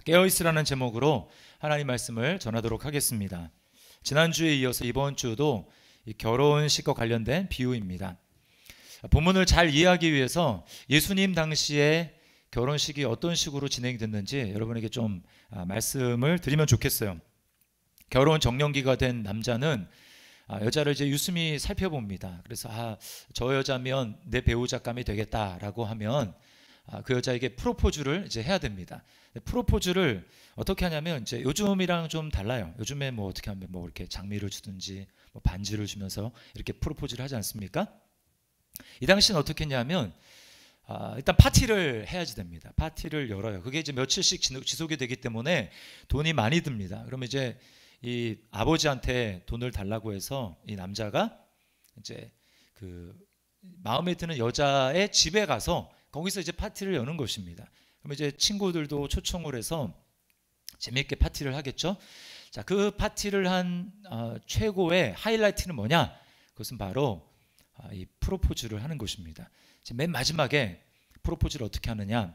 깨어있으라는 제목으로 하나님 말씀을 전하도록 하겠습니다. 지난주에 이어서 이번 주도 이 결혼식과 관련된 비유입니다. 본문을 잘 이해하기 위해서 예수님 당시에 결혼식이 어떤 식으로 진행이 됐는지 여러분에게 좀 말씀을 드리면 좋겠어요. 결혼 정년기가 된 남자는 여자를 이제 유심히 살펴봅니다. 그래서 저 여자면 내 배우자감이 되겠다라고 하면 그 여자에게 프로포즈를 이제 해야 됩니다. 프로포즈를 어떻게 하냐면 이제 요즘이랑 좀 달라요. 요즘에 뭐 어떻게 하면 뭐 이렇게 장미를 주든지 뭐 반지를 주면서 이렇게 프로포즈를 하지 않습니까? 이 당시는 어떻게 했냐면 일단 파티를 해야지 됩니다. 파티를 열어요. 그게 이제 며칠씩 지속이 되기 때문에 돈이 많이 듭니다. 그러면 이제 이 아버지한테 돈을 달라고 해서 이 남자가 이제 그 마음에 드는 여자의 집에 가서 거기서 이제 파티를 여는 것입니다. 그럼 이제 친구들도 초청을 해서 재미있게 파티를 하겠죠. 자, 그 파티를 한 최고의 하이라이트는 뭐냐? 그것은 바로 이 프로포즈를 하는 것입니다. 맨 마지막에 프로포즈를 어떻게 하느냐?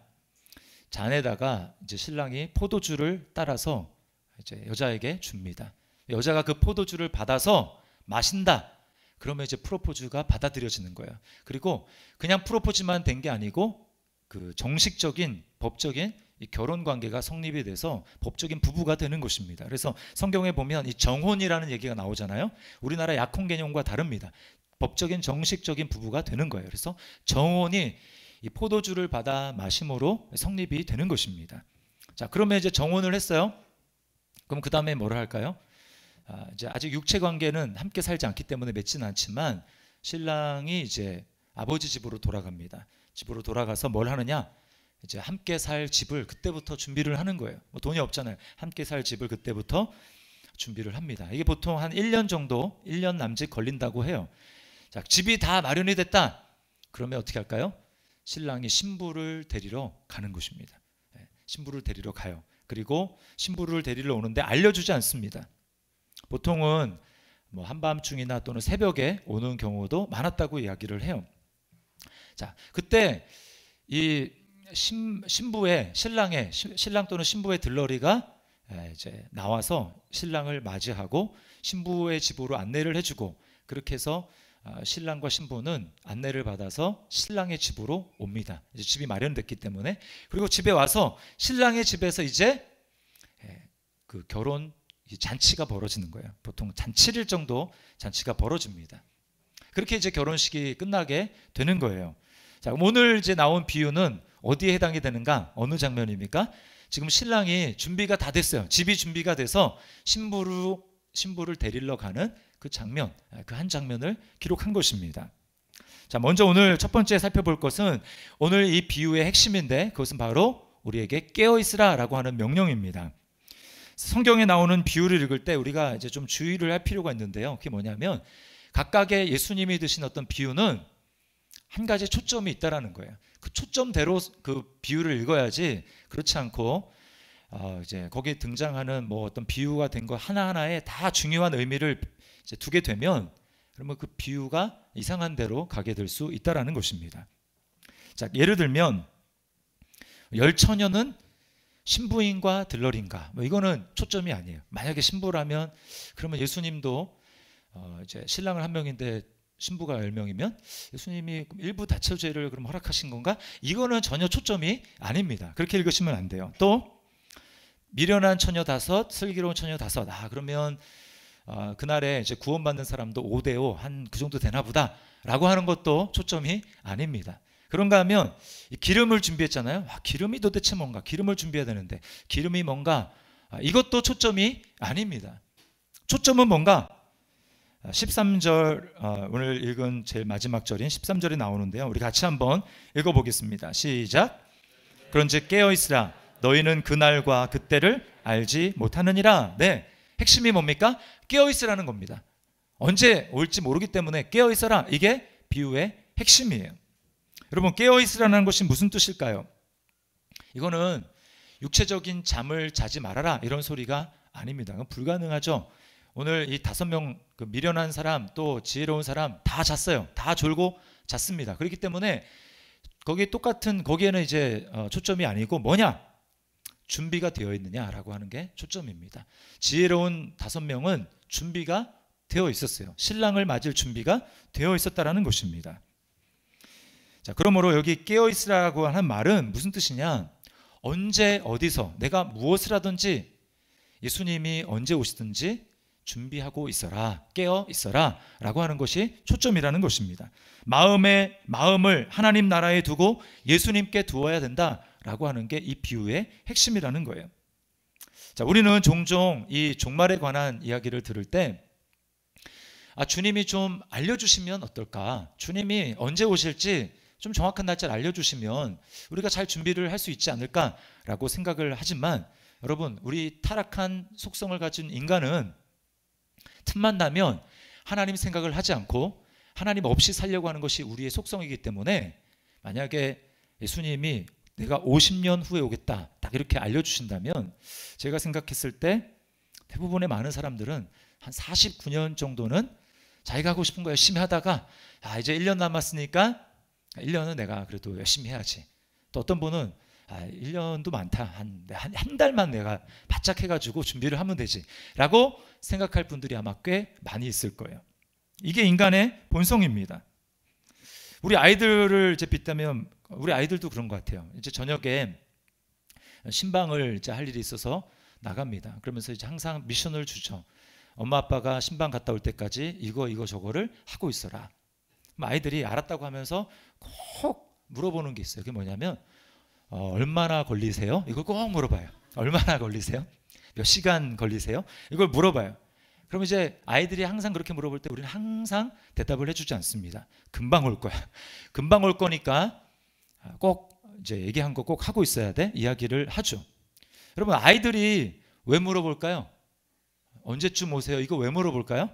잔에다가 이제 신랑이 포도주를 따라서 이제 여자에게 줍니다. 여자가 그 포도주를 받아서 마신다. 그러면 이제 프로포즈가 받아들여지는 거예요. 그리고 그냥 프로포즈만 된 게 아니고 그 정식적인 법적인 이 결혼 관계가 성립이 돼서 법적인 부부가 되는 것입니다. 그래서 성경에 보면 이 정혼이라는 얘기가 나오잖아요. 우리나라 약혼 개념과 다릅니다. 법적인 정식적인 부부가 되는 거예요. 그래서 정혼이 이 포도주를 받아 마심으로 성립이 되는 것입니다. 자, 그러면 이제 정혼을 했어요. 그럼 그 다음에 뭐를 할까요? 이제 아직 육체 관계는 함께 살지 않기 때문에 맺지는 않지만 신랑이 이제 아버지 집으로 돌아갑니다. 집으로 돌아가서 뭘 하느냐? 이제 함께 살 집을 그때부터 준비를 하는 거예요. 뭐 돈이 없잖아요. 함께 살 집을 그때부터 준비를 합니다. 이게 보통 한 1년 정도, 1년 남짓 걸린다고 해요. 자, 집이 다 마련이 됐다. 그러면 어떻게 할까요? 신랑이 신부를 데리러 가는 것입니다. 신부를 데리러 가요. 그리고 신부를 데리러 오는데 알려주지 않습니다. 보통은 뭐 한밤중이나 또는 새벽에 오는 경우도 많았다고 이야기를 해요. 자, 그때 이 신부의 신랑 또는 신부의 들러리가 이제 나와서 신랑을 맞이하고 신부의 집으로 안내를 해주고 그렇게 해서 신랑과 신부는 안내를 받아서 신랑의 집으로 옵니다. 이제 집이 마련됐기 때문에. 그리고 집에 와서 신랑의 집에서 이제 그 결혼 잔치가 벌어지는 거예요. 보통 한 7일 정도 잔치가 벌어집니다. 그렇게 이제 결혼식이 끝나게 되는 거예요. 자, 오늘 이제 나온 비유는 어디에 해당이 되는가? 어느 장면입니까? 지금 신랑이 준비가 다 됐어요. 집이 준비가 돼서 신부를 데리러 가는 그 장면, 그 한 장면을 기록한 것입니다. 자, 먼저 오늘 첫 번째 살펴볼 것은 오늘 이 비유의 핵심인데 그것은 바로 우리에게 깨어있으라 라고 하는 명령입니다. 성경에 나오는 비유를 읽을 때 우리가 이제 좀 주의를 할 필요가 있는데요. 그게 뭐냐면 각각의 예수님이 드신 어떤 비유는 한 가지 초점이 있다라는 거예요. 그 초점대로 그 비유를 읽어야지 그렇지 않고 이제 거기에 등장하는 뭐 어떤 비유가 된 거 하나하나에 다 중요한 의미를 이제 두게 되면 그러면 그 비유가 이상한 대로 가게 될 수 있다라는 것입니다. 자, 예를 들면 열처녀는 신부인가 들러리인가 뭐 이거는 초점이 아니에요. 만약에 신부라면 그러면 예수님도 이제 신랑을 한 명인데 신부가 10명이면 예수님이 일부 다처제를 그럼 허락하신 건가? 이거는 전혀 초점이 아닙니다. 그렇게 읽으시면 안 돼요. 또 미련한 처녀 5, 슬기로운 처녀 5. 그러면 그날에 이제 구원받는 사람도 5대5 한 그 정도 되나 보다 라고 하는 것도 초점이 아닙니다. 그런가 하면 기름을 준비했잖아요. 기름이 도대체 뭔가? 기름을 준비해야 되는데 기름이 뭔가? 이것도 초점이 아닙니다. 초점은 뭔가? 13절 오늘 읽은 제일 마지막 절인 13절이 나오는데요. 우리 같이 한번 읽어보겠습니다. 시작. 그런즉 깨어있으라 너희는 그날과 그때를 알지 못하느니라. 네, 핵심이 뭡니까? 깨어있으라는 겁니다. 언제 올지 모르기 때문에 깨어있어라. 이게 비유의 핵심이에요. 여러분, 깨어있으라는 것이 무슨 뜻일까요? 이거는 육체적인 잠을 자지 말아라 이런 소리가 아닙니다. 그건 불가능하죠. 오늘 이 5명 그 미련한 사람 또 지혜로운 사람 다 잤어요. 다 졸고 잤습니다. 그렇기 때문에 거기에는 이제 초점이 아니고 뭐냐? 준비가 되어 있느냐라고 하는 게 초점입니다. 지혜로운 5명은 준비가 되어 있었어요. 신랑을 맞을 준비가 되어 있었다라는 것입니다. 자, 그러므로 여기 깨어 있으라고 하는 말은 무슨 뜻이냐? 언제 어디서 내가 무엇을 하든지 예수님이 언제 오시든지 준비하고 있어라, 깨어 있어라 라고 하는 것이 초점이라는 것입니다. 마음을 하나님 나라에 두고 예수님께 두어야 된다라고 하는 게 이 비유의 핵심이라는 거예요. 자, 우리는 종종 이 종말에 관한 이야기를 들을 때 주님이 좀 알려주시면 어떨까? 주님이 언제 오실지 좀 정확한 날짜를 알려주시면 우리가 잘 준비를 할 수 있지 않을까라고 생각을 하지만, 여러분, 우리 타락한 속성을 가진 인간은 틈만 나면 하나님 생각을 하지 않고 하나님 없이 살려고 하는 것이 우리의 속성이기 때문에, 만약에 예수님이 내가 50년 후에 오겠다 딱 이렇게 알려주신다면, 제가 생각했을 때 대부분의 많은 사람들은 한 49년 정도는 자기가 하고 싶은 거 열심히 하다가 이제 1년 남았으니까 1년은 내가 그래도 열심히 해야지. 또 어떤 분은 1년도 많다, 한 달만 내가 바짝 해가지고 준비를 하면 되지 라고 생각할 분들이 아마 꽤 많이 있을 거예요. 이게 인간의 본성입니다. 우리 아이들을 이제 빗대면 우리 아이들도 그런 것 같아요. 이제 저녁에 신방을 이제 할 일이 있어서 나갑니다. 그러면서 이제 항상 미션을 주죠. 엄마 아빠가 신방 갔다 올 때까지 이거 저거를 하고 있어라. 아이들이 알았다고 하면서 꼭 물어보는 게 있어요. 그게 뭐냐면 얼마나 걸리세요? 이걸 꼭 물어봐요. 얼마나 걸리세요? 몇 시간 걸리세요? 이걸 물어봐요. 그럼 이제 아이들이 항상 그렇게 물어볼 때 우리는 항상 대답을 해주지 않습니다. 금방 올 거야. 금방 올 거니까 꼭 이제 얘기한 거 꼭 하고 있어야 돼. 이야기를 하죠. 여러분, 아이들이 왜 물어볼까요? 언제쯤 오세요? 이거 왜 물어볼까요?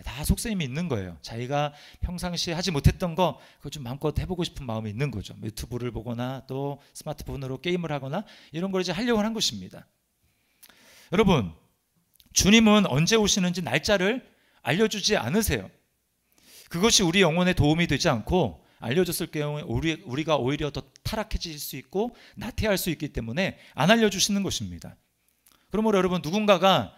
다 속셈이 있는 거예요. 자기가 평상시에 하지 못했던 거 그거 좀 마음껏 해보고 싶은 마음이 있는 거죠. 유튜브를 보거나 또 스마트폰으로 게임을 하거나 이런 걸 이제 하려고 하는 것입니다. 여러분, 주님은 언제 오시는지 날짜를 알려주지 않으세요. 그것이 우리 영혼에 도움이 되지 않고, 알려줬을 경우에 우리가 오히려 더 타락해질 수 있고 나태할 수 있기 때문에 안 알려주시는 것입니다. 그러므로 여러분, 누군가가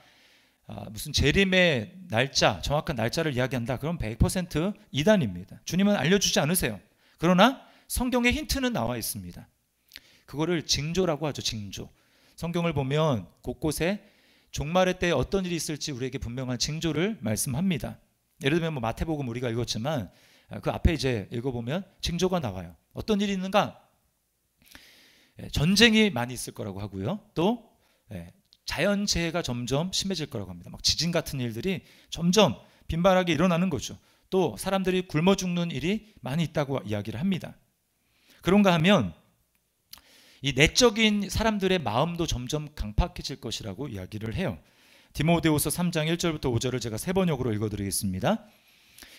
무슨 재림의 날짜, 정확한 날짜를 이야기한다, 그럼 100% 이단입니다. 주님은 알려주지 않으세요. 그러나 성경에 힌트는 나와 있습니다. 그거를 징조라고 하죠. 징조. 성경을 보면 곳곳에 종말의 때에 어떤 일이 있을지 우리에게 분명한 징조를 말씀합니다. 예를 들면 마태복음 우리가 읽었지만 그 앞에 이제 읽어보면 징조가 나와요. 어떤 일이 있는가? 전쟁이 많이 있을 거라고 하고요. 또 자연재해가 점점 심해질 거라고 합니다. 막 지진 같은 일들이 점점 빈발하게 일어나는 거죠. 또 사람들이 굶어 죽는 일이 많이 있다고 이야기를 합니다. 그런가 하면 이 내적인 사람들의 마음도 점점 강팍해질 것이라고 이야기를 해요. 디모데후서 3장 1절부터 5절을 제가 세 번역으로 읽어드리겠습니다.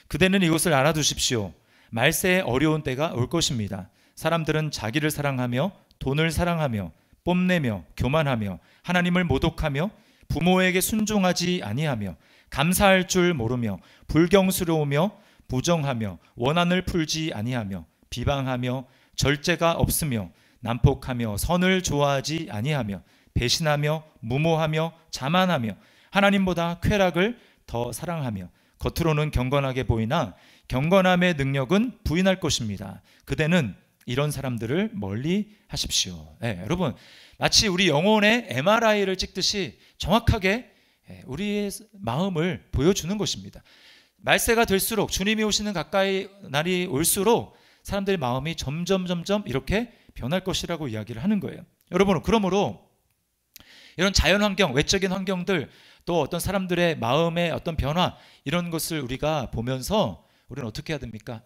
그대는 이것을 알아두십시오. 말세에 어려운 때가 올 것입니다. 사람들은 자기를 사랑하며 돈을 사랑하며 뽐내며 교만하며 하나님을 모독하며 부모에게 순종하지 아니하며 감사할 줄 모르며 불경스러우며 부정하며 원한을 풀지 아니하며 비방하며 절제가 없으며 난폭하며 선을 좋아하지 아니하며 배신하며 무모하며 자만하며 하나님보다 쾌락을 더 사랑하며 겉으로는 경건하게 보이나 경건함의 능력은 부인할 것입니다. 그대는 이런 사람들을 멀리 하십시오. 여러분, 마치 우리 영혼의 MRI를 찍듯이 정확하게 우리의 마음을 보여주는 것입니다. 말세가 될수록, 주님이 오시는 가까이 날이 올수록 사람들의 마음이 점점 이렇게 변할 것이라고 이야기를 하는 거예요. 여러분, 그러므로 이런 자연환경, 외적인 환경들, 또 어떤 사람들의 마음의 어떤 변화, 이런 것을 우리가 보면서 우리는 어떻게 해야 됩니까?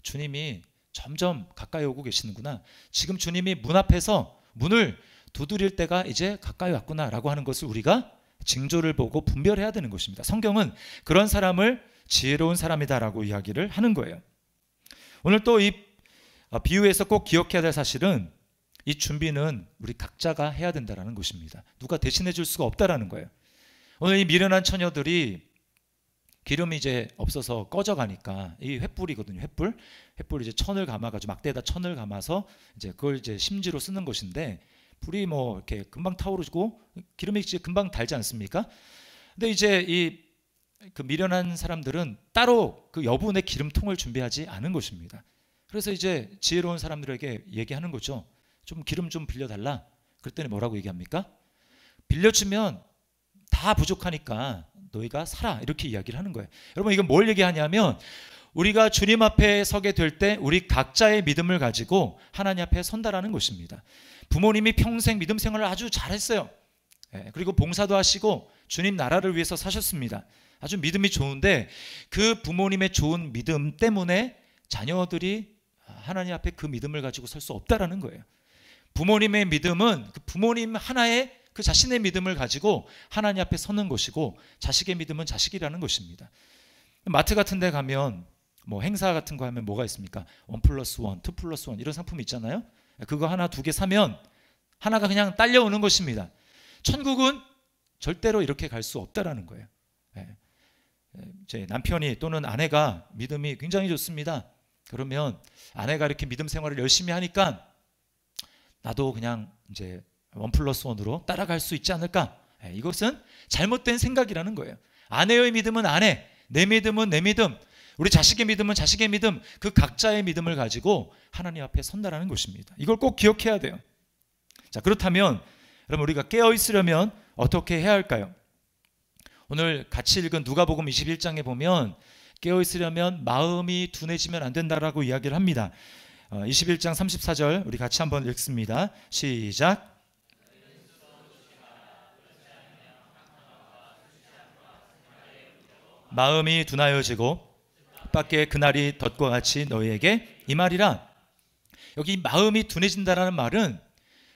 주님이 점점 가까이 오고 계시는구나. 지금 주님이 문 앞에서 문을 두드릴 때가 이제 가까이 왔구나 라고 하는 것을 우리가 징조를 보고 분별해야 되는 것입니다. 성경은 그런 사람을 지혜로운 사람이다라고 이야기를 하는 거예요. 오늘 또 이 비유에서 꼭 기억해야 될 사실은, 이 준비는 우리 각자가 해야 된다는 것입니다. 누가 대신해 줄 수가 없다라는 거예요. 오늘 이 미련한 처녀들이 기름이 이제 없어서 꺼져가니까, 이 횃불이거든요. 횃불 이제 천을 감아가지고, 막대에다 천을 감아서 이제 그걸 이제 심지로 쓰는 것인데, 불이 뭐 이렇게 금방 타오르고 기름이 이제 금방 달지 않습니까? 근데 이제 그 미련한 사람들은 따로 그 여분의 기름통을 준비하지 않은 것입니다. 그래서 이제 지혜로운 사람들에게 얘기하는 거죠. 좀 기름 좀 빌려달라. 그랬더니 뭐라고 얘기합니까? 빌려주면 다 부족하니까 너희가 사라, 이렇게 이야기를 하는 거예요. 여러분, 이건 뭘 얘기하냐면 우리가 주님 앞에 서게 될 때 우리 각자의 믿음을 가지고 하나님 앞에 선다라는 것입니다. 부모님이 평생 믿음 생활을 아주 잘했어요. 그리고 봉사도 하시고 주님 나라를 위해서 사셨습니다. 아주 믿음이 좋은데 그 부모님의 좋은 믿음 때문에 자녀들이 하나님 앞에 그 믿음을 가지고 설 수 없다라는 거예요. 부모님의 믿음은 그 부모님 하나의 그 자신의 믿음을 가지고 하나님 앞에 서는 것이고, 자식의 믿음은 자식이라는 것입니다. 마트 같은 데 가면 뭐 행사 같은 거 하면 뭐가 있습니까? 1+1, 2+1 이런 상품이 있잖아요. 그거 하나 두 개 사면 하나가 그냥 딸려오는 것입니다. 천국은 절대로 이렇게 갈 수 없다라는 거예요. 제 남편이 또는 아내가 믿음이 굉장히 좋습니다. 그러면 아내가 이렇게 믿음 생활을 열심히 하니까 나도 그냥 이제 1+1으로 따라갈 수 있지 않을까? 이것은 잘못된 생각이라는 거예요. 아내의 믿음은 아내, 내 믿음은 내 믿음, 우리 자식의 믿음은 자식의 믿음, 그 각자의 믿음을 가지고 하나님 앞에 선다라는 것입니다. 이걸 꼭 기억해야 돼요. 자, 그렇다면 여러분, 우리가 깨어 있으려면 어떻게 해야 할까요? 오늘 같이 읽은 누가복음 21장에 보면 깨어 있으려면 마음이 둔해지면 안 된다라고 이야기를 합니다. 21장 34절 우리 같이 한번 읽습니다. 시작. 마음이 둔하여지고 밖에 그날이 덫과 같이 너희에게 임하리라. 여기 마음이 둔해진다라는 말은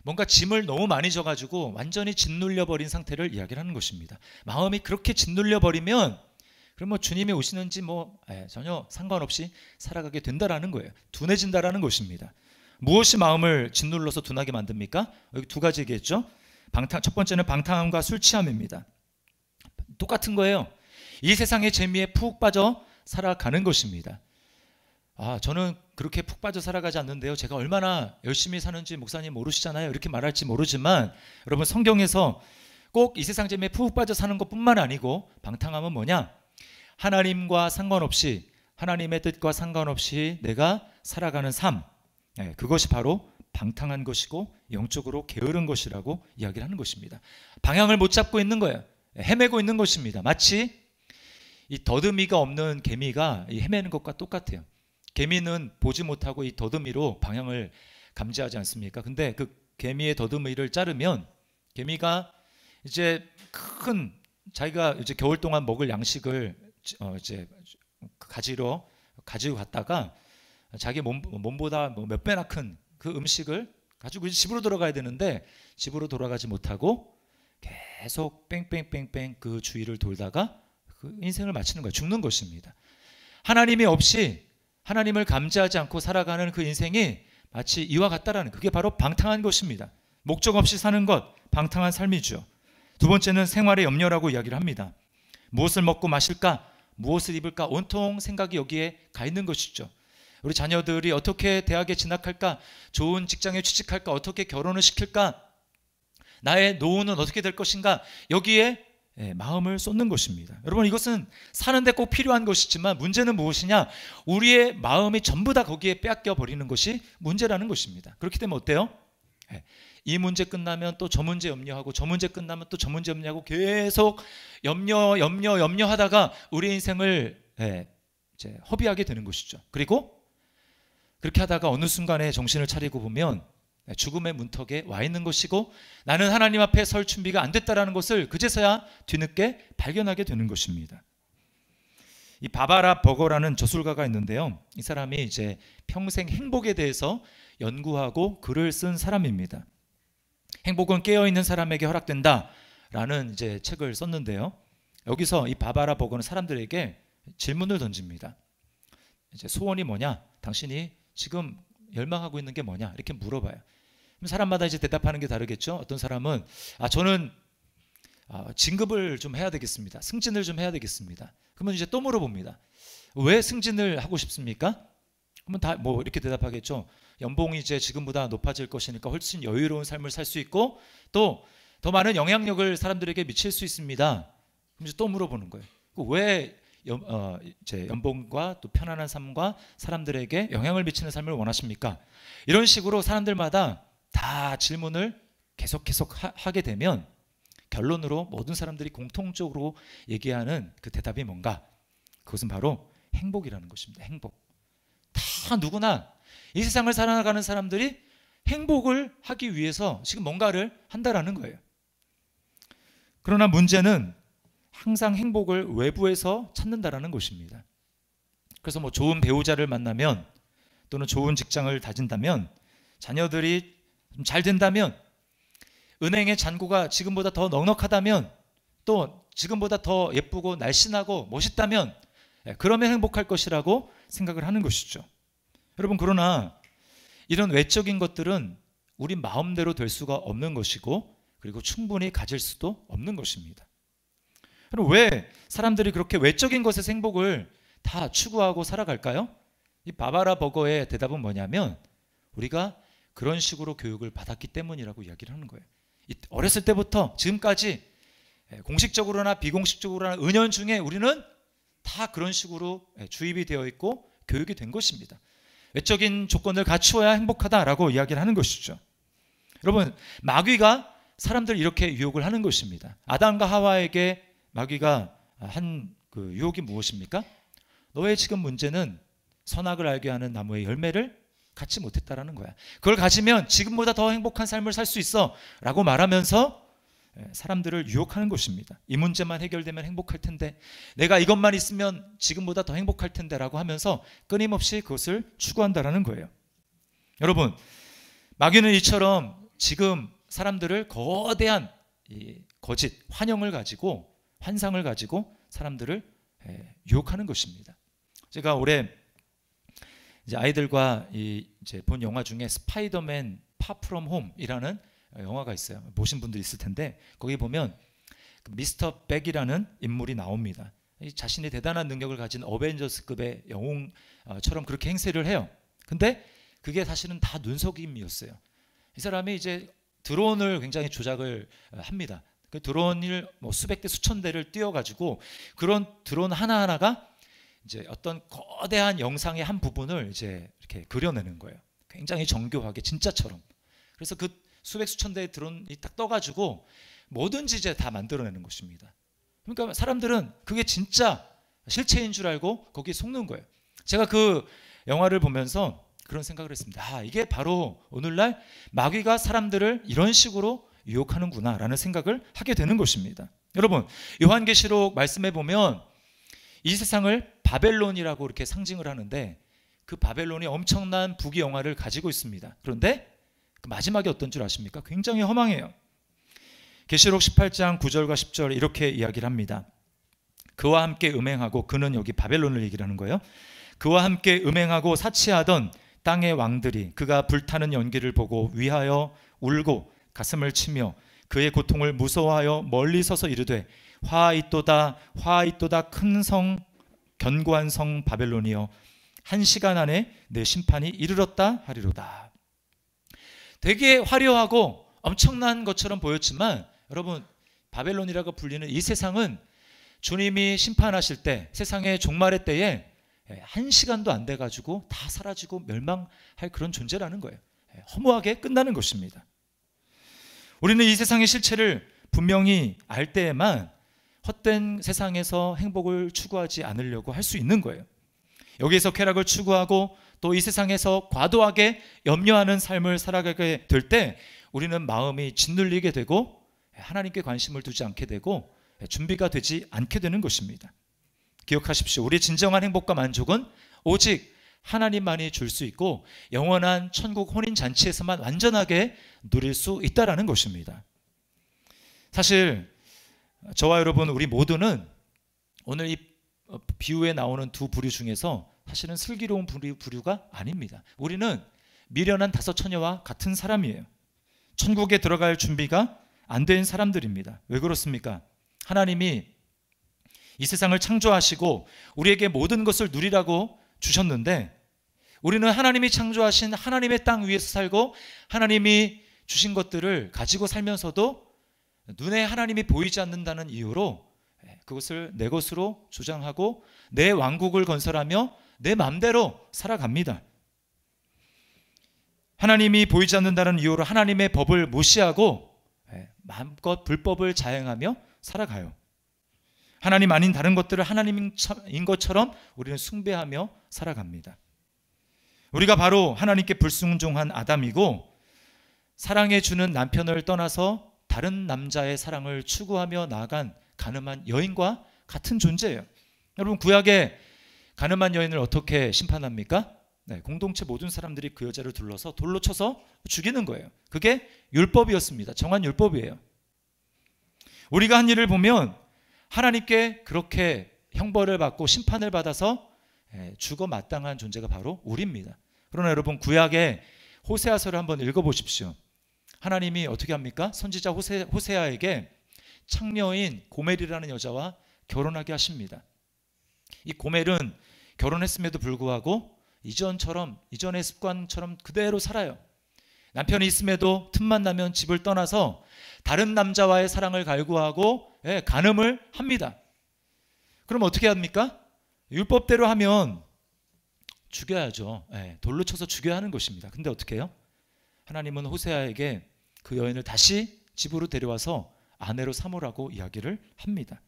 뭔가 짐을 너무 많이 져가지고 완전히 짓눌려버린 상태를 이야기를 하는 것입니다. 마음이 그렇게 짓눌려버리면 그럼 뭐 주님이 오시는지 전혀 상관없이 살아가게 된다라는 거예요. 둔해진다라는 것입니다. 무엇이 마음을 짓눌러서 둔하게 만듭니까? 여기 두 가지 얘기했죠. 첫 번째는 방탕함과 술 취함입니다. 똑같은 거예요. 이 세상의 재미에 푹 빠져 살아가는 것입니다. 저는 그렇게 푹 빠져 살아가지 않는데요, 제가 얼마나 열심히 사는지 목사님 모르시잖아요, 이렇게 말할지 모르지만 여러분, 성경에서 꼭 이 세상 재미에 푹 빠져 사는 것뿐만 아니고 방탕함은 뭐냐? 하나님과 상관없이, 하나님의 뜻과 상관없이 내가 살아가는 삶, 그것이 바로 방탕한 것이고 영적으로 게으른 것이라고 이야기를 하는 것입니다. 방향을 못 잡고 있는 거예요. 헤매고 있는 것입니다. 마치 이 더듬이가 없는 개미가 헤매는 것과 똑같아요. 개미는 보지 못하고 이 더듬이로 방향을 감지하지 않습니까? 근데 그 개미의 더듬이를 자르면 개미가 이제 자기가 이제 겨울 동안 먹을 양식을 이제 가지고 갔다가 자기 몸보다 몇 배나 큰 그 음식을 가지고 이제 집으로 돌아가야 되는데 집으로 돌아가지 못하고 계속 뺑뺑뺑뺑 그 주위를 돌다가 그 인생을 마치는 거예요. 죽는 것입니다. 하나님이 없이, 하나님을 감지하지 않고 살아가는 그 인생이 마치 이와 같다라는, 그게 바로 방탕한 것입니다. 목적 없이 사는 것, 방탕한 삶이죠. 두 번째는 생활의 염려라고 이야기를 합니다. 무엇을 먹고 마실까, 무엇을 입을까, 온통 생각이 여기에 가 있는 것이죠. 우리 자녀들이 어떻게 대학에 진학할까, 좋은 직장에 취직할까, 어떻게 결혼을 시킬까, 나의 노후는 어떻게 될 것인가, 여기에 마음을 쏟는 것입니다. 여러분, 이것은 사는데 꼭 필요한 것이지만 문제는 무엇이냐? 우리의 마음이 전부 다 거기에 빼앗겨 버리는 것이 문제라는 것입니다. 그렇기 때문에 어때요? 이 문제 끝나면 또 저 문제 염려하고, 저 문제 끝나면 또 저 문제 염려하고, 계속 염려하다가 우리 인생을 이제 허비하게 되는 것이죠. 그리고 그렇게 하다가 어느 순간에 정신을 차리고 보면 죽음의 문턱에 와 있는 것이고, 나는 하나님 앞에 설 준비가 안 됐다라는 것을 그제서야 뒤늦게 발견하게 되는 것입니다. 이 바바라 버거라는 저술가가 있는데요, 이 사람이 이제 평생 행복에 대해서 연구하고 글을 쓴 사람입니다. 행복은 깨어있는 사람에게 허락된다라는 이제 책을 썼는데요, 여기서 이 바바라 버거는 사람들에게 질문을 던집니다. 이제 소원이 뭐냐? 당신이 지금 열망하고 있는 게 뭐냐? 이렇게 물어봐요. 그럼 사람마다 이제 대답하는 게 다르겠죠. 어떤 사람은 저는 진급을 좀 해야 되겠습니다. 승진을 좀 해야 되겠습니다. 그러면 이제 또 물어봅니다. 왜 승진을 하고 싶습니까? 그러면 다 뭐 이렇게 대답하겠죠. 연봉이 이제 지금보다 높아질 것이니까 훨씬 여유로운 삶을 살 수 있고 또 더 많은 영향력을 사람들에게 미칠 수 있습니다. 그럼 이제 또 물어보는 거예요. 왜 이제 연봉과 또 편안한 삶과 사람들에게 영향을 미치는 삶을 원하십니까? 이런 식으로 사람들마다 다 질문을 계속 하게 되면 결론으로 모든 사람들이 공통적으로 얘기하는 그 대답이 뭔가? 그것은 바로 행복이라는 것입니다. 행복. 다 누구나 이 세상을 살아가는 사람들이 행복을 하기 위해서 지금 뭔가를 한다라는 거예요. 그러나 문제는 항상 행복을 외부에서 찾는다라는 것입니다. 그래서 뭐 좋은 배우자를 만나면 또는 좋은 직장을 다진다면 자녀들이 잘 된다면 은행의 잔고가 지금보다 더 넉넉하다면 또 지금보다 더 예쁘고 날씬하고 멋있다면 그러면 행복할 것이라고 생각을 하는 것이죠. 여러분 그러나 이런 외적인 것들은 우리 마음대로 될 수가 없는 것이고 그리고 충분히 가질 수도 없는 것입니다. 그럼 왜 사람들이 그렇게 외적인 것에서 행복을 다 추구하고 살아갈까요? 이 바바라 버거의 대답은 뭐냐면 우리가 그런 식으로 교육을 받았기 때문이라고 이야기를 하는 거예요. 어렸을 때부터 지금까지 공식적으로나 비공식적으로나 은연중에 우리는 다 그런 식으로 주입이 되어 있고 교육이 된 것입니다. 외적인 조건을 갖추어야 행복하다라고 이야기를 하는 것이죠. 여러분 마귀가 사람들 이렇게 유혹을 하는 것입니다. 아담과 하와에게 마귀가 한 그 유혹이 무엇입니까? 너의 지금 문제는 선악을 알게 하는 나무의 열매를 갖지 못했다라는 거야. 그걸 가지면 지금보다 더 행복한 삶을 살 수 있어 라고 말하면서 사람들을 유혹하는 것입니다. 이 문제만 해결되면 행복할 텐데 내가 이것만 있으면 지금보다 더 행복할 텐데 라고 하면서 끊임없이 그것을 추구한다라는 거예요. 여러분 마귀는 이처럼 지금 사람들을 거대한 이 거짓, 환영을 가지고 환상을 가지고 사람들을 유혹하는 것입니다. 제가 올해 이제 아이들과 이제 본 영화 중에 스파이더맨 파 프롬 홈이라는 영화가 있어요. 보신 분들 있을 텐데 거기 보면 미스터 백이라는 인물이 나옵니다. 자신이 대단한 능력을 가진 어벤져스급의 영웅처럼 그렇게 행세를 해요. 근데 그게 사실은 다 눈속임이었어요. 이 사람이 이제 드론을 굉장히 조작을 합니다. 그 드론을 뭐 수백 대 수천 대를 띄워가지고 그런 드론 하나하나가 이제 어떤 거대한 영상의 한 부분을 이제 이렇게 그려내는 거예요. 굉장히 정교하게 진짜처럼. 그래서 그 수백 수천 대의 드론이 딱 떠가지고 뭐든지 이제 다 만들어내는 것입니다. 그러니까 사람들은 그게 진짜 실체인 줄 알고 거기에 속는 거예요. 제가 그 영화를 보면서 그런 생각을 했습니다. 이게 바로 오늘날 마귀가 사람들을 이런 식으로 유혹하는구나 라는 생각을 하게 되는 것입니다. 여러분 요한계시록 말씀에 보면 이 세상을 바벨론이라고 이렇게 상징을 하는데 그 바벨론이 엄청난 부귀영화를 가지고 있습니다. 그런데 그 마지막이 어떤 줄 아십니까? 굉장히 허망해요. 계시록 18장 9절과 10절 이렇게 이야기를 합니다. 그와 함께 음행하고 그는 여기 바벨론을 얘기를 하는 거예요. 그와 함께 음행하고 사치하던 땅의 왕들이 그가 불타는 연기를 보고 위하여 울고 가슴을 치며 그의 고통을 무서워하여 멀리 서서 이르되 화있도다 화있도다 큰 성 견고한 성 바벨론이여 한 시간 안에 내 심판이 이르렀다 하리로다. 되게 화려하고 엄청난 것처럼 보였지만 여러분 바벨론이라고 불리는 이 세상은 주님이 심판하실 때 세상의 종말의 때에 한 시간도 안 돼가지고 다 사라지고 멸망할 그런 존재라는 거예요. 허무하게 끝나는 것입니다. 우리는 이 세상의 실체를 분명히 알 때에만 헛된 세상에서 행복을 추구하지 않으려고 할 수 있는 거예요. 여기에서 쾌락을 추구하고 또 이 세상에서 과도하게 염려하는 삶을 살아가게 될 때 우리는 마음이 짓눌리게 되고 하나님께 관심을 두지 않게 되고 준비가 되지 않게 되는 것입니다. 기억하십시오. 우리의 진정한 행복과 만족은 오직 하나님만이 줄 수 있고 영원한 천국 혼인잔치에서만 완전하게 누릴 수 있다는 것입니다. 사실 저와 여러분 우리 모두는 오늘 이 비유에 나오는 두 부류 중에서 사실은 슬기로운 부류가 아닙니다. 우리는 미련한 다섯 처녀와 같은 사람이에요. 천국에 들어갈 준비가 안 된 사람들입니다. 왜 그렇습니까? 하나님이 이 세상을 창조하시고 우리에게 모든 것을 누리라고 주셨는데 우리는 하나님이 창조하신 하나님의 땅 위에서 살고 하나님이 주신 것들을 가지고 살면서도 눈에 하나님이 보이지 않는다는 이유로 그것을 내 것으로 주장하고 내 왕국을 건설하며 내 마음대로 살아갑니다. 하나님이 보이지 않는다는 이유로 하나님의 법을 무시하고 마음껏 불법을 자행하며 살아가요. 하나님 아닌 다른 것들을 하나님인 것처럼 우리는 숭배하며 살아갑니다. 우리가 바로 하나님께 불순종한 아담이고 사랑해 주는 남편을 떠나서 다른 남자의 사랑을 추구하며 나아간 가늠한 여인과 같은 존재예요. 여러분, 구약의 가늠한 여인을 어떻게 심판합니까? 공동체 모든 사람들이 그 여자를 둘러서 돌로 쳐서 죽이는 거예요. 그게 율법이었습니다. 정한 율법이에요. 우리가 한 일을 보면 하나님께 그렇게 형벌을 받고 심판을 받아서 죽어 마땅한 존재가 바로 우리입니다. 그러나 여러분, 구약의 호세아서를 한번 읽어보십시오. 하나님이 어떻게 합니까? 선지자 호세아에게 창녀인 고멜이라는 여자와 결혼하게 하십니다. 이 고멜은 결혼했음에도 불구하고 이전의 습관처럼 그대로 살아요. 남편이 있음에도 틈만 나면 집을 떠나서 다른 남자와의 사랑을 갈구하고 간음을 합니다. 그럼 어떻게 합니까? 율법대로 하면 죽여야죠. 돌로 쳐서 죽여야 하는 것입니다. 근데 어떻게 해요? 하나님은 호세아에게 그 여인을 다시 집으로 데려와서 아내로 삼으라고 이야기를 합니다.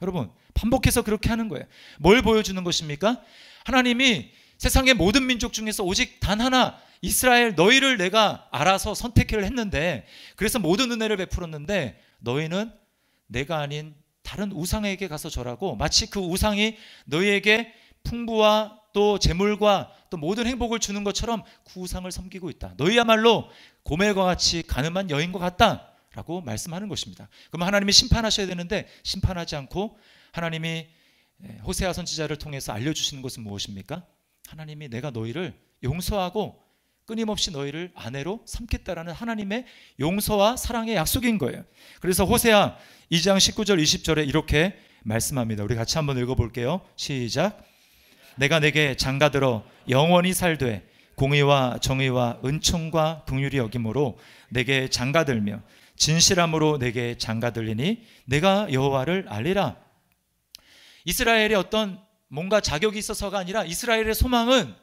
여러분, 반복해서 그렇게 하는 거예요. 뭘 보여주는 것입니까? 하나님이 세상의 모든 민족 중에서 오직 단 하나, 이스라엘 너희를 내가 알아서 선택을 했는데, 그래서 모든 은혜를 베풀었는데 너희는 내가 아닌 다른 우상에게 가서 절하고 마치 그 우상이 너희에게 풍부와 또 재물과 또 모든 행복을 주는 것처럼 그 우상을 섬기고 있다. 너희야말로 고멜과 같이 가늠한 여인과 같다 라고 말씀하는 것입니다. 그럼 하나님이 심판하셔야 되는데 심판하지 않고 하나님이 호세아 선지자를 통해서 알려주시는 것은 무엇입니까? 하나님이 내가 너희를 용서하고 끊임없이 너희를 아내로 삼겠다라는 하나님의 용서와 사랑의 약속인 거예요. 그래서 호세아 2장 19절 20절에 이렇게 말씀합니다. 우리 같이 한번 읽어볼게요. 시작. 내가 내게 장가들어 영원히 살되 공의와 정의와 은총과 긍휼이 여김으로 내게 장가들며 진실함으로 내게 장가들리니 내가 여호와를 알리라. 이스라엘의 어떤 뭔가 자격이 있어서가 아니라 이스라엘의 소망은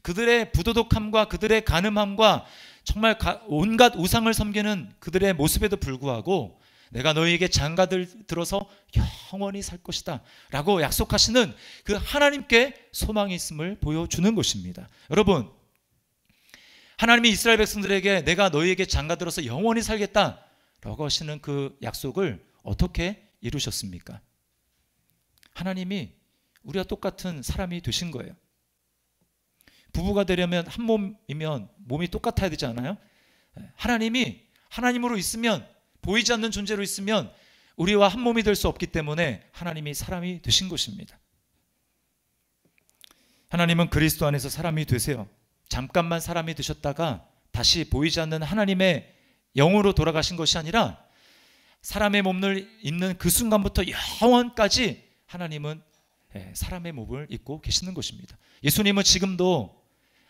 그들의 부도덕함과 그들의 간음함과 정말 온갖 우상을 섬기는 그들의 모습에도 불구하고 내가 너희에게 장가들어서 영원히 살 것이다 라고 약속하시는 그 하나님께 소망이 있음을 보여주는 것입니다. 여러분, 하나님이 이스라엘 백성들에게 내가 너희에게 장가들어서 영원히 살겠다 라고 하시는 그 약속을 어떻게 이루셨습니까? 하나님이 우리와 똑같은 사람이 되신 거예요. 부부가 되려면 한 몸이면 몸이 똑같아야 되지 않아요? 하나님이 하나님으로 있으면, 보이지 않는 존재로 있으면 우리와 한 몸이 될 수 없기 때문에 하나님이 사람이 되신 것입니다. 하나님은 그리스도 안에서 사람이 되세요. 잠깐만 사람이 되셨다가 다시 보이지 않는 하나님의 영으로 돌아가신 것이 아니라 사람의 몸을 입는 그 순간부터 영원까지 하나님은 사람의 몸을 입고 계시는 것입니다. 예수님은 지금도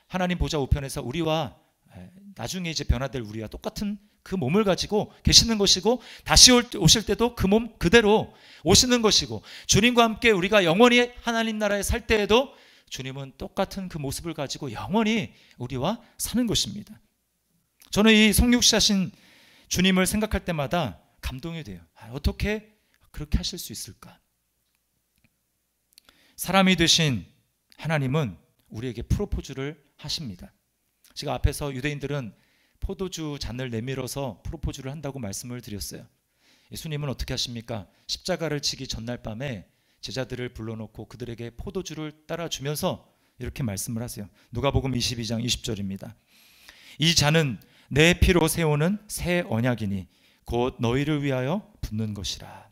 하나님 보좌 우편에서 우리와 나중에 이제 변화될 우리와 똑같은 그 몸을 가지고 계시는 것이고, 다시 오실 때도 그 몸 그대로 오시는 것이고, 주님과 함께 우리가 영원히 하나님 나라에 살 때에도 주님은 똑같은 그 모습을 가지고 영원히 우리와 사는 것입니다. 저는 이 성육시하신 주님을 생각할 때마다 감동이 돼요. 어떻게 그렇게 하실 수 있을까? 사람이 되신 하나님은 우리에게 프로포즈를 하십니다. 제가 앞에서 유대인들은 포도주 잔을 내밀어서 프로포즈를 한다고 말씀을 드렸어요. 예수님은 어떻게 하십니까? 십자가를 지기 전날 밤에 제자들을 불러놓고 그들에게 포도주를 따라주면서 이렇게 말씀을 하세요. 누가복음 22장 20절입니다. 이 잔은 내 피로 세우는 새 언약이니 곧 너희를 위하여 붓는 것이라.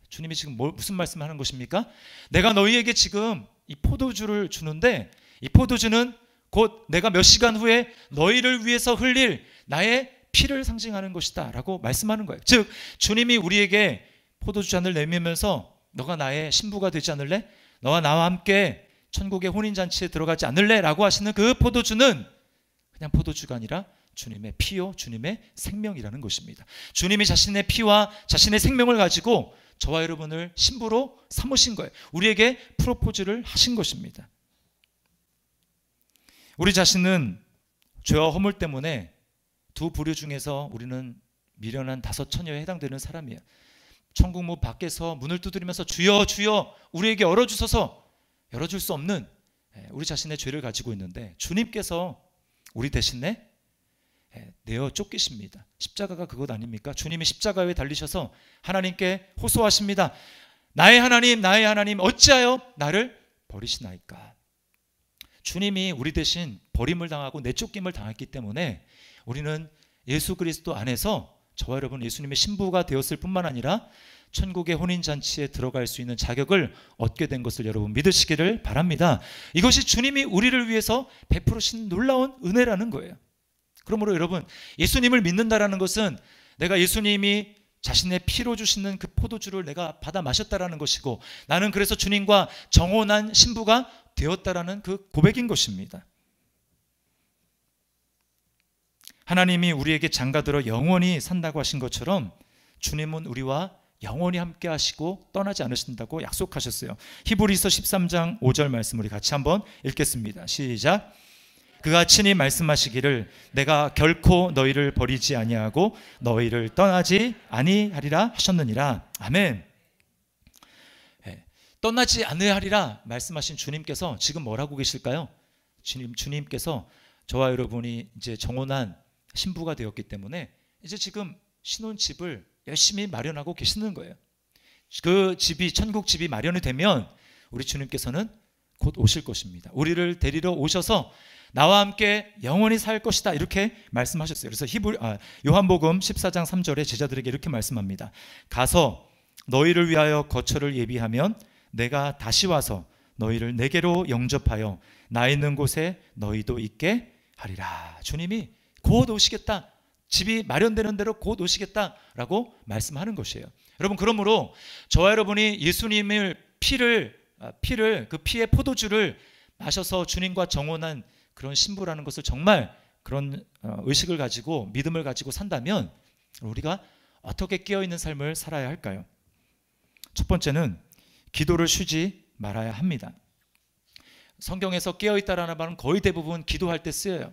주님이 지금 무슨 말씀을 하는 것입니까? 내가 너희에게 지금 이 포도주를 주는데 이 포도주는 곧 내가 몇 시간 후에 너희를 위해서 흘릴 나의 피를 상징하는 것이다 라고 말씀하는 거예요. 즉 주님이 우리에게 포도주 잔을 내밀면서 너가 나의 신부가 되지 않을래? 너와 나와 함께 천국의 혼인잔치에 들어가지 않을래? 라고 하시는 그 포도주는 그냥 포도주가 아니라 주님의 피요 주님의 생명이라는 것입니다. 주님이 자신의 피와 자신의 생명을 가지고 저와 여러분을 신부로 삼으신 거예요. 우리에게 프로포즈를 하신 것입니다. 우리 자신은 죄와 허물 때문에 두 부류 중에서 우리는 미련한 5 처녀에 해당되는 사람이에요. 천국 문 밖에서 문을 두드리면서 주여 주여 우리에게 열어주소서, 열어줄 수 없는 우리 자신의 죄를 가지고 있는데 주님께서 우리 대신에 내어 쫓기십니다. 십자가가 그것 아닙니까? 주님이 십자가에 달리셔서 하나님께 호소하십니다. 나의 하나님 어찌하여 나를 버리시나이까. 주님이 우리 대신 버림을 당하고 내쫓김을 당했기 때문에 우리는 예수 그리스도 안에서 저와 여러분 예수님의 신부가 되었을 뿐만 아니라 천국의 혼인잔치에 들어갈 수 있는 자격을 얻게 된 것을 여러분 믿으시기를 바랍니다. 이것이 주님이 우리를 위해서 베푸신 놀라운 은혜라는 거예요. 그러므로 여러분 예수님을 믿는다라는 것은 내가 예수님이 자신의 피로 주시는 그 포도주를 내가 받아 마셨다라는 것이고 나는 그래서 주님과 정혼한 신부가 되었다라는 그 고백인 것입니다. 하나님이 우리에게 장가들어 영원히 산다고 하신 것처럼 주님은 우리와 영원히 함께 하시고 떠나지 않으신다고 약속하셨어요. 히브리서 13장 5절 말씀 우리 같이 한번 읽겠습니다. 시작. 그가 친히 말씀하시기를 내가 결코 너희를 버리지 아니하고 너희를 떠나지 아니하리라 하셨느니라. 아멘. 떠나지 아니하리라 말씀하신 주님께서 지금 뭐라고 계실까요? 주님께서 저와 여러분이 이제 정혼한 신부가 되었기 때문에 이제 지금 신혼집을 열심히 마련하고 계시는 거예요. 그 집이 천국 집이 마련이 되면 우리 주님께서는 곧 오실 것입니다. 우리를 데리러 오셔서 나와 함께 영원히 살 것이다 이렇게 말씀하셨어요. 그래서 요한복음 14장 3절에 제자들에게 이렇게 말씀합니다. 가서 너희를 위하여 거처를 예비하면 내가 다시 와서 너희를 내게로 영접하여 나 있는 곳에 너희도 있게 하리라. 주님이 곧 오시겠다. 집이 마련되는 대로 곧 오시겠다라고 말씀하는 것이에요. 여러분 그러므로 저와 여러분이 예수님의 피를 그 피의 포도주를 마셔서 주님과 정혼한 그런 신부라는 것을 정말 그런 의식을 가지고 믿음을 가지고 산다면 우리가 어떻게 깨어있는 삶을 살아야 할까요? 첫 번째는 기도를 쉬지 말아야 합니다. 성경에서 깨어있다라는 말은 거의 대부분 기도할 때 쓰여요.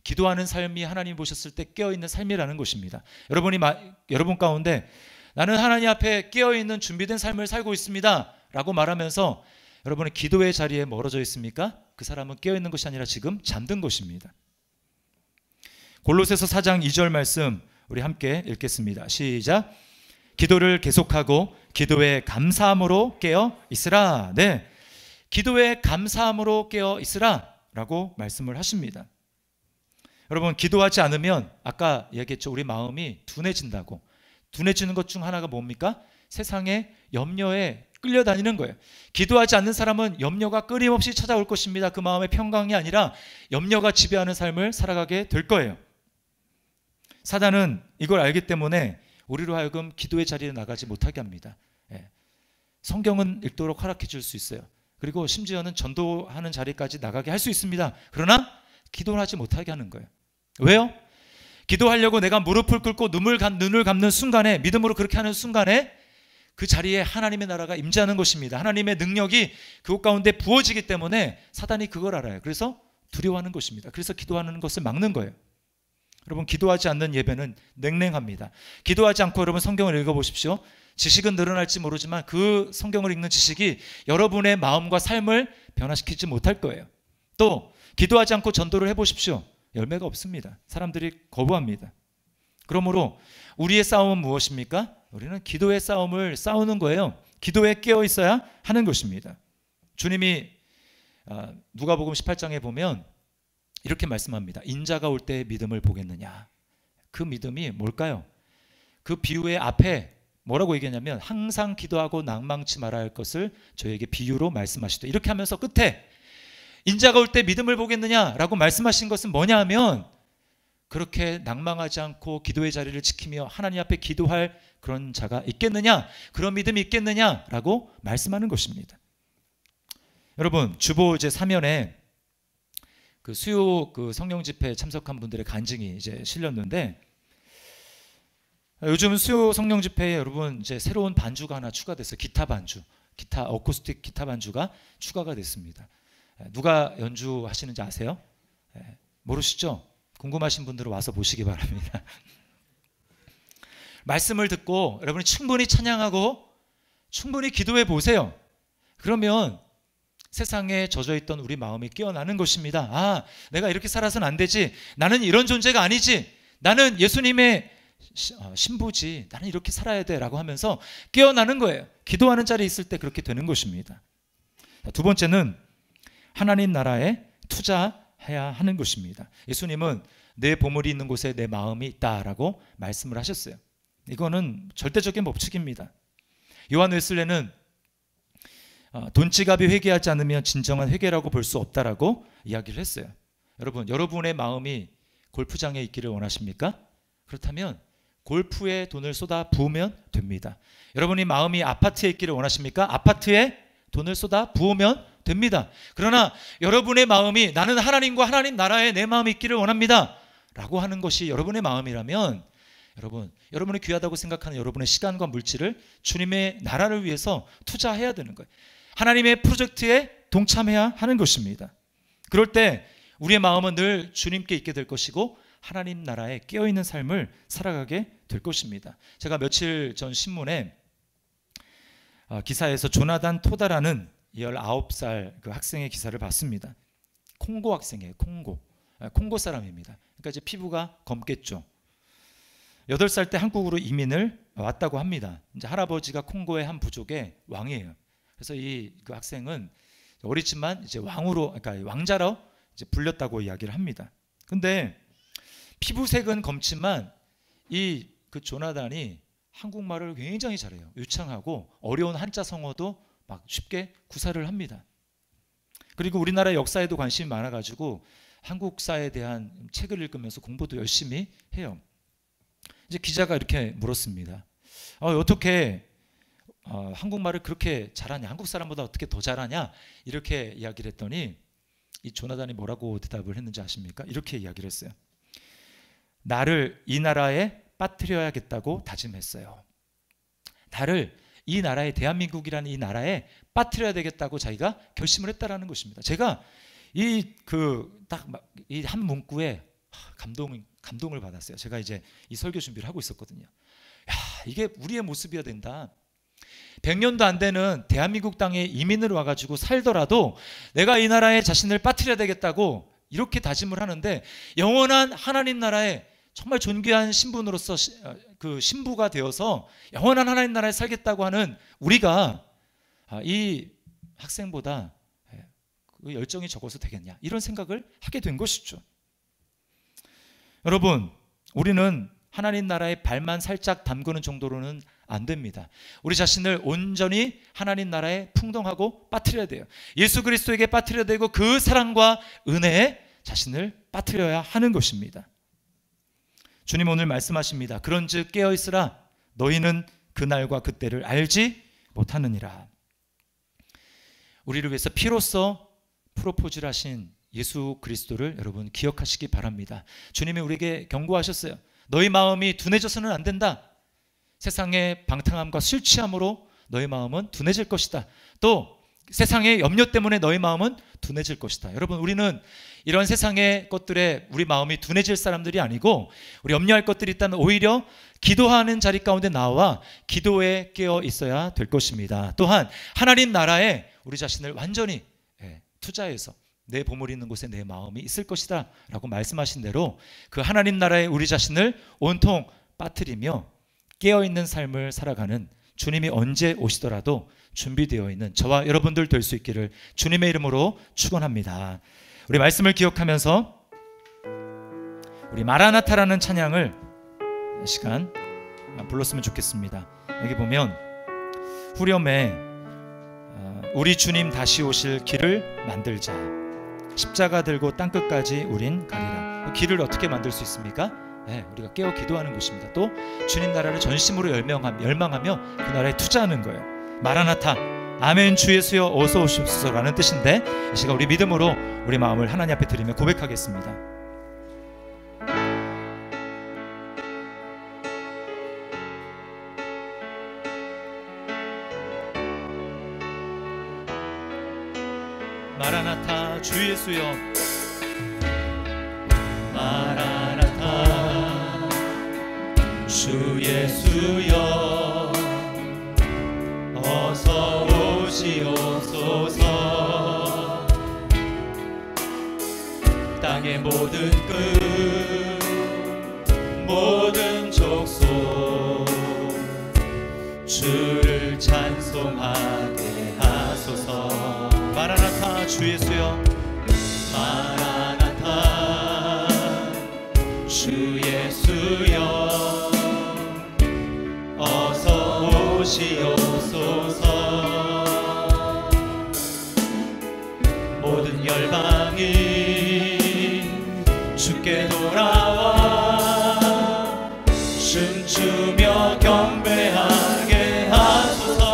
기도하는 삶이 하나님 보셨을 때 깨어있는 삶이라는 것입니다. 여러분 가운데 나는 하나님 앞에 깨어있는 준비된 삶을 살고 있습니다 라고 말하면서 여러분은 기도의 자리에 멀어져 있습니까? 그 사람은 깨어있는 것이 아니라 지금 잠든 것입니다. 골로새서 4장 2절 말씀 우리 함께 읽겠습니다. 시작. 기도를 계속하고 기도에 감사함으로 깨어 있으라. 네, 기도에 감사함으로 깨어 있으라 라고 말씀을 하십니다. 여러분 기도하지 않으면 아까 얘기했죠. 우리 마음이 둔해진다고. 둔해지는 것 중 하나가 뭡니까? 세상의 염려에 끌려다니는 거예요. 기도하지 않는 사람은 염려가 끊임없이 찾아올 것입니다. 그 마음의 평강이 아니라 염려가 지배하는 삶을 살아가게 될 거예요. 사단은 이걸 알기 때문에 우리로 하여금 기도의 자리에 나가지 못하게 합니다. 성경은 읽도록 허락해 줄 수 있어요. 그리고 심지어는 전도하는 자리까지 나가게 할 수 있습니다. 그러나 기도를 하지 못하게 하는 거예요. 왜요? 기도하려고 내가 무릎을 꿇고 눈을 감는 순간에, 믿음으로 그렇게 하는 순간에 그 자리에 하나님의 나라가 임재하는 것입니다. 하나님의 능력이 그곳 가운데 부어지기 때문에 사단이 그걸 알아요. 그래서 두려워하는 것입니다. 그래서 기도하는 것을 막는 거예요. 여러분 기도하지 않는 예배는 냉랭합니다. 기도하지 않고 여러분 성경을 읽어보십시오. 지식은 늘어날지 모르지만 그 성경을 읽는 지식이 여러분의 마음과 삶을 변화시키지 못할 거예요. 또 기도하지 않고 전도를 해보십시오. 열매가 없습니다. 사람들이 거부합니다. 그러므로 우리의 싸움은 무엇입니까? 우리는 기도의 싸움을 싸우는 거예요. 기도에 깨어 있어야 하는 것입니다. 주님이 누가복음 18장에 보면 이렇게 말씀합니다. 인자가 올 때의 믿음을 보겠느냐. 그 믿음이 뭘까요? 그 비유의 앞에 뭐라고 얘기하냐면 항상 기도하고 낭망치 말아야 할 것을 저에게 비유로 말씀하시되, 이렇게 하면서 끝에 인자가 올 때 믿음을 보겠느냐라고 말씀하신 것은 뭐냐 하면 그렇게 낭망하지 않고 기도의 자리를 지키며 하나님 앞에 기도할 그런 자가 있겠느냐, 그런 믿음이 있겠느냐라고 말씀하는 것입니다. 여러분, 주보 이제 사면에 그 수요 그 성령 집회에 참석한 분들의 간증이 이제 실렸는데, 요즘 수요 성령 집회에 여러분 이제 새로운 반주가 하나 추가됐어요. 기타 반주, 기타 어쿠스틱 기타 반주가 추가가 됐습니다. 누가 연주하시는지 아세요? 모르시죠? 궁금하신 분들은 와서 보시기 바랍니다. 말씀을 듣고 여러분이 충분히 찬양하고 충분히 기도해 보세요. 그러면 세상에 젖어있던 우리 마음이 깨어나는 것입니다. 아, 내가 이렇게 살아서는 안 되지. 나는 이런 존재가 아니지. 나는 예수님의 신부지. 나는 이렇게 살아야 돼 라고 하면서 깨어나는 거예요. 기도하는 자리에 있을 때 그렇게 되는 것입니다. 두 번째는 하나님 나라에 투자해야 하는 것입니다. 예수님은 내 보물이 있는 곳에 내 마음이 있다라고 말씀을 하셨어요. 이거는 절대적인 법칙입니다. 요한 웨슬레는 돈지갑이 회개하지 않으면 진정한 회개라고 볼 수 없다라고 이야기를 했어요. 여러분, 여러분의 마음이 골프장에 있기를 원하십니까? 그렇다면 골프에 돈을 쏟아 부으면 됩니다. 여러분이 마음이 아파트에 있기를 원하십니까? 아파트에 돈을 쏟아 부으면 됩니다. 그러나 여러분의 마음이 나는 하나님과 하나님 나라에 내 마음이 있기를 원합니다 라고 하는 것이 여러분의 마음이라면, 여러분이 귀하다고 생각하는 여러분의 시간과 물질을 주님의 나라를 위해서 투자해야 되는 거예요. 하나님의 프로젝트에 동참해야 하는 것입니다. 그럴 때 우리의 마음은 늘 주님께 있게 될 것이고 하나님 나라에 깨어있는 삶을 살아가게 될 것입니다. 제가 며칠 전 신문에 기사에서 조나단 토다라는 19살 그 학생의 기사를 봤습니다. 콩고 학생이에요. 콩고 사람입니다. 그러니까 이제 피부가 검겠죠. 8살 때 한국으로 이민을 왔다고 합니다. 이제 할아버지가 콩고의 한 부족의 왕이에요. 그래서 그 학생은 어리지만 이제 그러니까 왕자로 이제 불렸다고 이야기를 합니다. 근데 피부색은 검지만 그 조나단이 한국말을 굉장히 잘해요. 유창하고 어려운 한자 성어도 막 쉽게 구사를 합니다. 그리고 우리나라 역사에도 관심이 많아가지고 한국사에 대한 책을 읽으면서 공부도 열심히 해요. 이제 기자가 이렇게 물었습니다. 어떻게 한국말을 그렇게 잘하냐, 한국 사람보다 어떻게 더 잘하냐, 이렇게 이야기를 했더니 이 조나단이 뭐라고 대답을 했는지 아십니까? 이렇게 이야기를 했어요. 나를 이 나라에 빠뜨려야겠다고 다짐했어요. 나를 이 나라에, 대한민국이라는 이 나라에 빠뜨려야 되겠다고 자기가 결심을 했다라는 것입니다. 제가 이 한 문구에 감동을 받았어요. 제가 이제 이 설교 준비를 하고 있었거든요. 야, 이게 우리의 모습이어야 된다. 100년도 안 되는 대한민국 땅에 이민을 와가지고 살더라도 내가 이 나라에 자신을 빠뜨려야 되겠다고 이렇게 다짐을 하는데, 영원한 하나님 나라에 정말 존귀한 신분으로서 그 신부가 되어서 영원한 하나님 나라에 살겠다고 하는 우리가 이 학생보다 그 열정이 적어서 되겠냐, 이런 생각을 하게 된 것이죠. 여러분, 우리는 하나님 나라에 발만 살짝 담그는 정도로는 안 됩니다. 우리 자신을 온전히 하나님 나라에 풍덩하고 빠뜨려야 돼요. 예수 그리스도에게 빠뜨려야 되고 그 사랑과 은혜에 자신을 빠뜨려야 하는 것입니다. 주님 오늘 말씀하십니다. 그런즉 깨어있으라. 너희는 그날과 그때를 알지 못하느니라. 우리를 위해서 피로써 프로포즈를 하신 예수 그리스도를 여러분 기억하시기 바랍니다. 주님이 우리에게 경고하셨어요. 너희 마음이 둔해져서는 안 된다. 세상의 방탕함과 술 취함으로 너희 마음은 둔해질 것이다. 또 세상의 염려 때문에 너희 마음은 둔해질 것이다. 여러분, 우리는 이런 세상의 것들에 우리 마음이 둔해질 사람들이 아니고, 우리 염려할 것들이 있다면 오히려 기도하는 자리 가운데 나와 기도에 깨어 있어야 될 것입니다. 또한 하나님 나라에 우리 자신을 완전히 투자해서 내 보물이 있는 곳에 내 마음이 있을 것이다 라고 말씀하신 대로 그 하나님 나라에 우리 자신을 온통 빠뜨리며 깨어있는 삶을 살아가는, 주님이 언제 오시더라도 준비되어 있는 저와 여러분들 될 수 있기를 주님의 이름으로 축원합니다. 우리 말씀을 기억하면서 우리 마라나타라는 찬양을 시간 불렀으면 좋겠습니다. 여기 보면 후렴에 우리 주님 다시 오실 길을 만들자, 십자가 들고 땅끝까지 우린 가리라. 길을 어떻게 만들 수 있습니까? 우리가 깨어 기도하는 것입니다. 또 주님 나라를 전심으로 열망하며 그 나라에 투자하는 거예요. 마라나타, 아멘. 주 예수여 어서 오십소서라는 뜻인데, 이 시간 우리 믿음으로 우리 마음을 하나님 앞에 드리며 고백하겠습니다. 마라나타 주 예수여, 마라나타 주 예수여 어서 오시옵소서. 땅의 모든 끝 모든 족속 주를 찬송하게 하소서. 마라나타 주 예수여, 마라나타 주 예수여 어서 오시옵소서. 모든 열방이 주께 돌아와 춤추며 경배하게 하소서.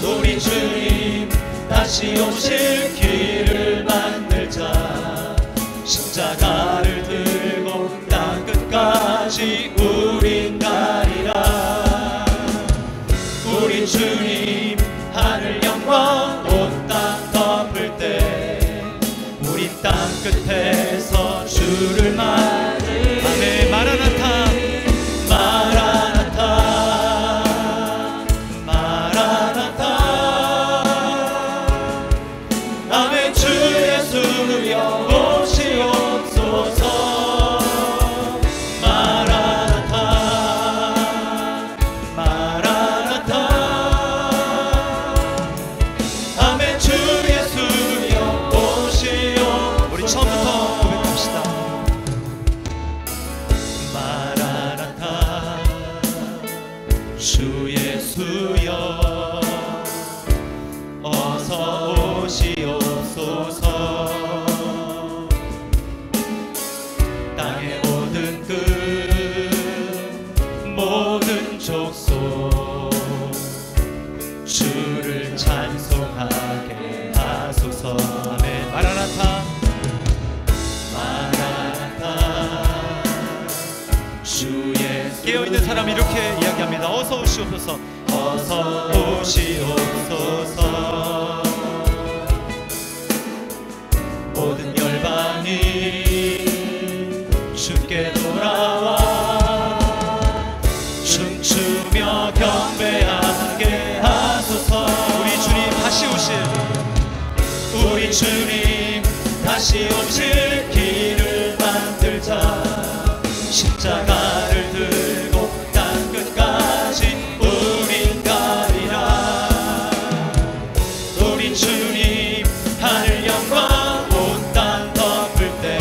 우리 주님 다시 오실 길을 만들자. 십자가를 들고 땅 끝까지 우린 가리라. 우리 주님 하늘 영광 온 땅 덮을 때 우리 땅 끝에서 주를 맞으리. 아멘. 마라나타 마라나타 마라나타. 아멘. 주 예수여 오시옵소서. 마라나타 마라나타. 아멘. 주 예수여 오시옵소서. 우리 처음부터 고백합시다. 마라나타 주 예수여 어서 오시옵소서. 땅의 모든 끝 모든 족속 주를 찬송하게 하소서. 아멘. 마라나타 마라나타 주 예수. 깨어있는 사람이 이렇게 이야기합니다. 어서 오시옵소서. 어서 오시옵소서. 모든 열방이 주께 돌아와 춤추며 경배하게 하소서. 우리 주님 다시 오실, 우리 주님 다시 오실 길을 만들자. 십자가를 들고 땅 끝까지 우린 가리라. 우리 주님 하늘 영광 온 땅 덮을 때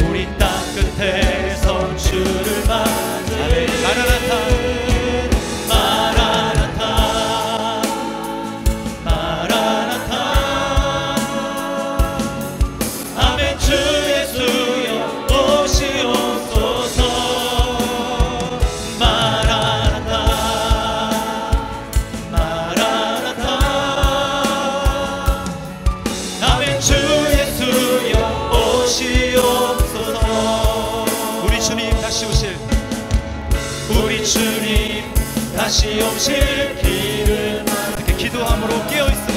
우리 땅 끝에서 주를 맞으리. 마라나타 마라나타 마라나타. 아멘. 주 예수여 오시옵소서. 마라나타 마라나타. 아멘. 주 예수여 오시옵소서. 우리 주님 다시 오실, 우리 주님 다시 오실 길을 이렇게 기도함으로 깨어있습니다.